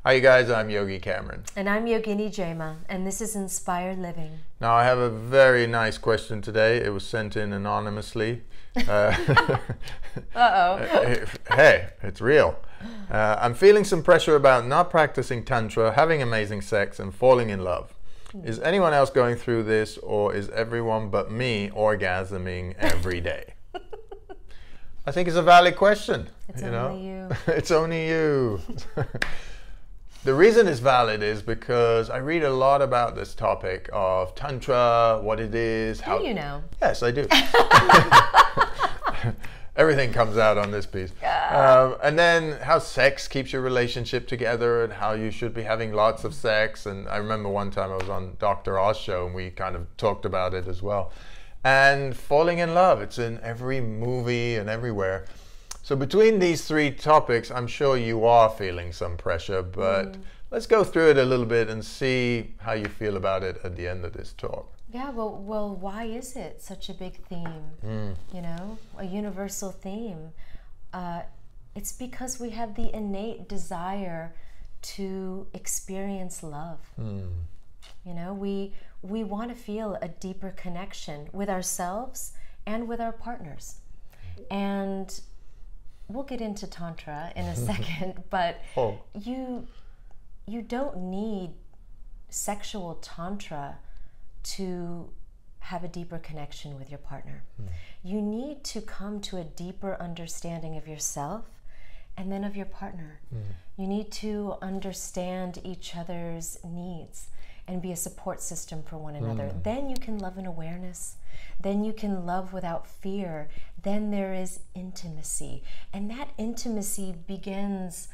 Hi you guys, I'm Yogi Cameron. And I'm Yogini Jema, and this is Inspired Living. Now I have a very nice question today. It was sent in anonymously. Hey, it's real. I'm feeling some pressure about not practicing Tantra, having amazing sex, and falling in love. Is anyone else going through this, or is everyone but me orgasming every day? I think it's a valid question. It's only you. It's only you. The reason it's valid is because I read a lot about this topic of Tantra, what it is. How do you know? Yes, I do. Everything comes out on this piece. And then how sex keeps your relationship together and how you should be having lots of sex. And I remember one time I was on Dr. Oz show and we kind of talked about it as well. And falling in love, it's in every movie and everywhere. So between these three topics, I'm sure you are feeling some pressure, but let's go through it a little bit and see how you feel about it at the end of this talk. Yeah, well, why is it such a big theme? You know, a universal theme. It's because we have the innate desire to experience love. You know, we want to feel a deeper connection with ourselves and with our partners. And we'll get into Tantra in a second, but you don't need sexual Tantra to have a deeper connection with your partner. You need to come to a deeper understanding of yourself and then of your partner. You need to understand each other's needs and be a support system for one another. Then you can love in awareness. Then you can love without fear. Then there is intimacy. And that intimacy begins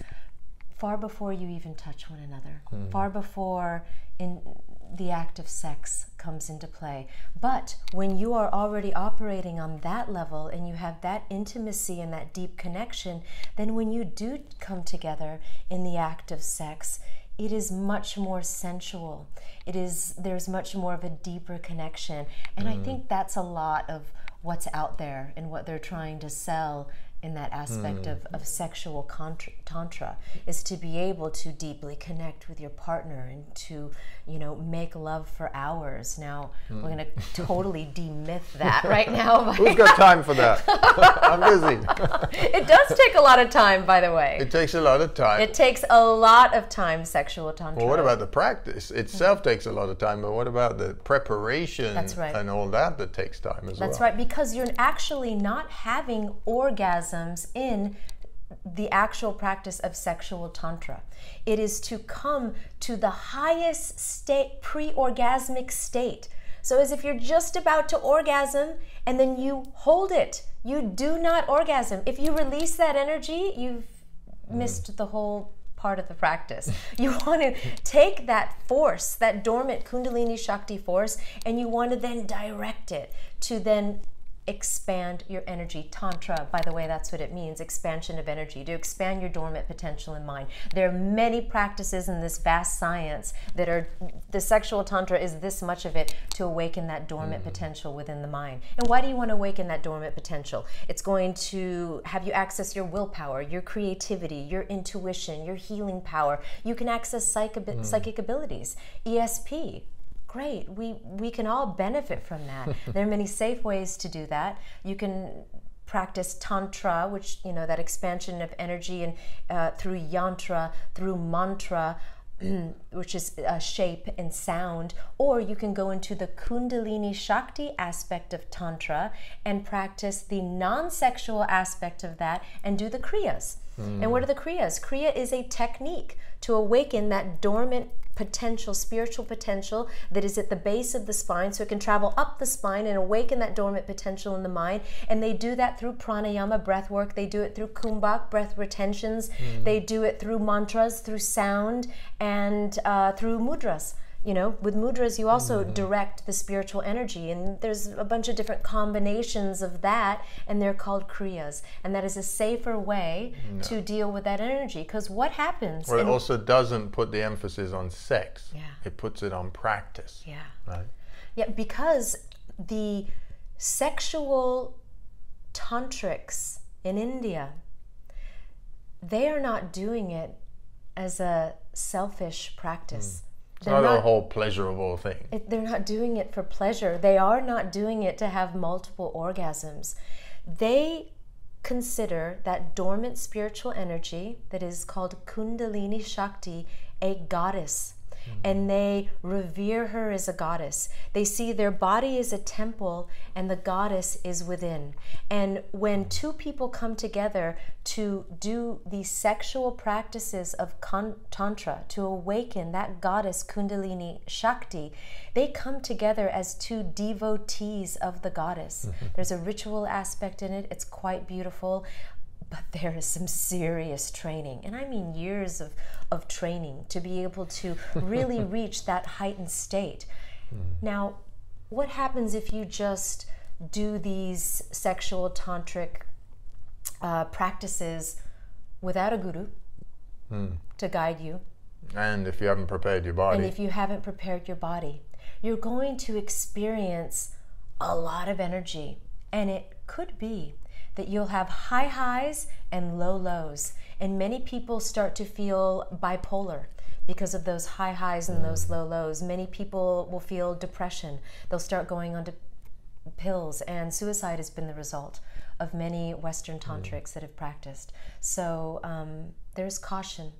far before you even touch one another, far before the act of sex comes into play. But when you are already operating on that level and you have that intimacy and that deep connection, then when you do come together in the act of sex, it is much more sensual. There's much more of a deeper connection. And I think that's a lot of what's out there and what they're trying to sell in that aspect of sexual tantra, is to be able to deeply connect with your partner and to, you know, make love for hours. Now, we're going to totally demyth that right now. Who's got time for that? I'm busy. It does take a lot of time, by the way. It takes a lot of time. It takes a lot of time, sexual tantra. Well, what about the practice? Itself takes a lot of time, but what about the preparation and all that takes time as well? That's right, because you're actually not having orgasms in the actual practice of sexual tantra. It is to come to the highest state, pre-orgasmic state. So as if you're just about to orgasm and then you hold it. You do not orgasm. If you release that energy, you've missed the whole part of the practice. You want to take that force, that dormant Kundalini Shakti force, and you want to then direct it to then expand your energy. Tantra, by the way, that's what it means, expansion of energy, to expand your dormant potential in mind. There are many practices in this vast science that are, the sexual Tantra is this much of it, to awaken that dormant potential within the mind. And why do you want to awaken that dormant potential? It's going to have you access your willpower, your creativity, your intuition, your healing power. You can access psychic abilities, ESP. Great, we can all benefit from that. There are many safe ways to do that. You can practice Tantra, which, you know, that expansion of energy, and through yantra, through mantra, which is shape and sound, or you can go into the Kundalini Shakti aspect of Tantra and practice the non-sexual aspect of that and do the Kriyas. And what are the Kriyas? Kriya is a technique to awaken that dormant potential, spiritual potential that is at the base of the spine, so it can travel up the spine and awaken that dormant potential in the mind. And they do that through pranayama, breath work. They do it through kumbhak, breath retentions. They do it through mantras, through sound, and through mudras. You know, with mudras, you also direct the spiritual energy, and there's a bunch of different combinations of that, and they're called kriyas. And that is a safer way to deal with that energy, because what happens? Well, it also doesn't put the emphasis on sex. Yeah. It puts it on practice. Yeah. Right? Yeah, because the sexual tantrics in India, they are not doing it as a selfish practice. It's not a whole pleasurable thing. They're not doing it for pleasure. They are not doing it to have multiple orgasms. They consider that dormant spiritual energy that is called Kundalini Shakti a goddess. And they revere her as a goddess. They see their body as a temple and the goddess is within. And when two people come together to do these sexual practices of Tantra, to awaken that goddess Kundalini Shakti, they come together as two devotees of the goddess. There's a ritual aspect in it. It's quite beautiful. But there is some serious training, and I mean years of training to be able to really reach that heightened state. Now, what happens if you just do these sexual tantric practices without a guru to guide you? And if you haven't prepared your body. And if you haven't prepared your body, you're going to experience a lot of energy, and it could be that you'll have high highs and low lows. And many people start to feel bipolar because of those high highs and those low lows. Many people will feel depression. They'll start going onto pills, and suicide has been the result of many Western tantrics that have practiced. So there's caution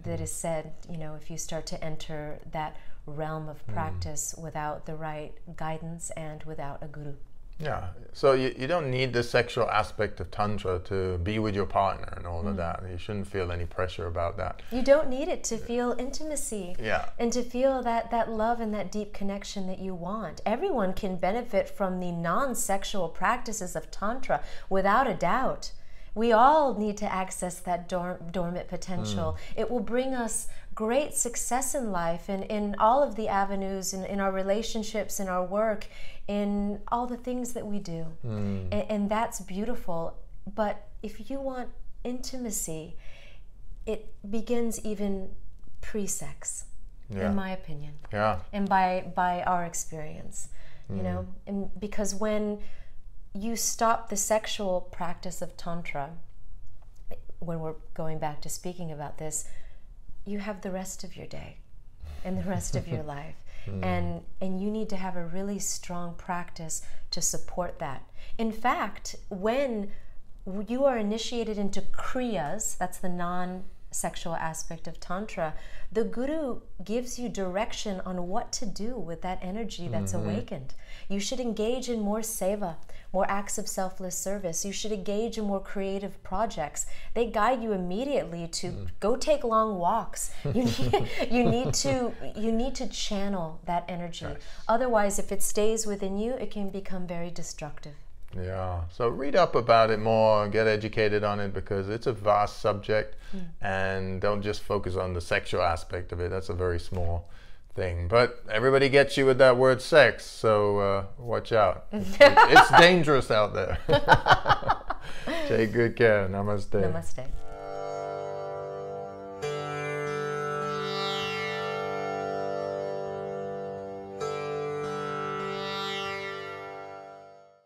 that is said, you know, if you start to enter that realm of practice without the right guidance and without a guru. Yeah, so you don't need the sexual aspect of Tantra to be with your partner and all of that. You shouldn't feel any pressure about that. You don't need it to feel intimacy. Yeah. And to feel that love and that deep connection that you want. Everyone can benefit from the non-sexual practices of Tantra, without a doubt. We all need to access that dormant potential. It will bring us great success in life and in all of the avenues, in our relationships, in our work, in all the things that we do. And that's beautiful. But if you want intimacy, it begins even pre-sex, in my opinion. Yeah. And by our experience, you know, and because when you stop the sexual practice of Tantra, when we're going back to speaking about this, you have the rest of your day and the rest of your life. And you need to have a really strong practice to support that. In fact, when you are initiated into kriyas, that's the non-sexual aspect of Tantra, the guru gives you direction on what to do with that energy that's awakened. You should engage in more seva, more acts of selfless service. You should engage in more creative projects. They guide you immediately to go take long walks. You need to channel that energy. Yes. Otherwise, if it stays within you, it can become very destructive. Yeah, so read up about it more, get educated on it, because it's a vast subject, and don't just focus on the sexual aspect of it. That's a very small thing. But everybody gets you with that word sex, so watch out. It's dangerous out there. Take good care. Namaste. Namaste.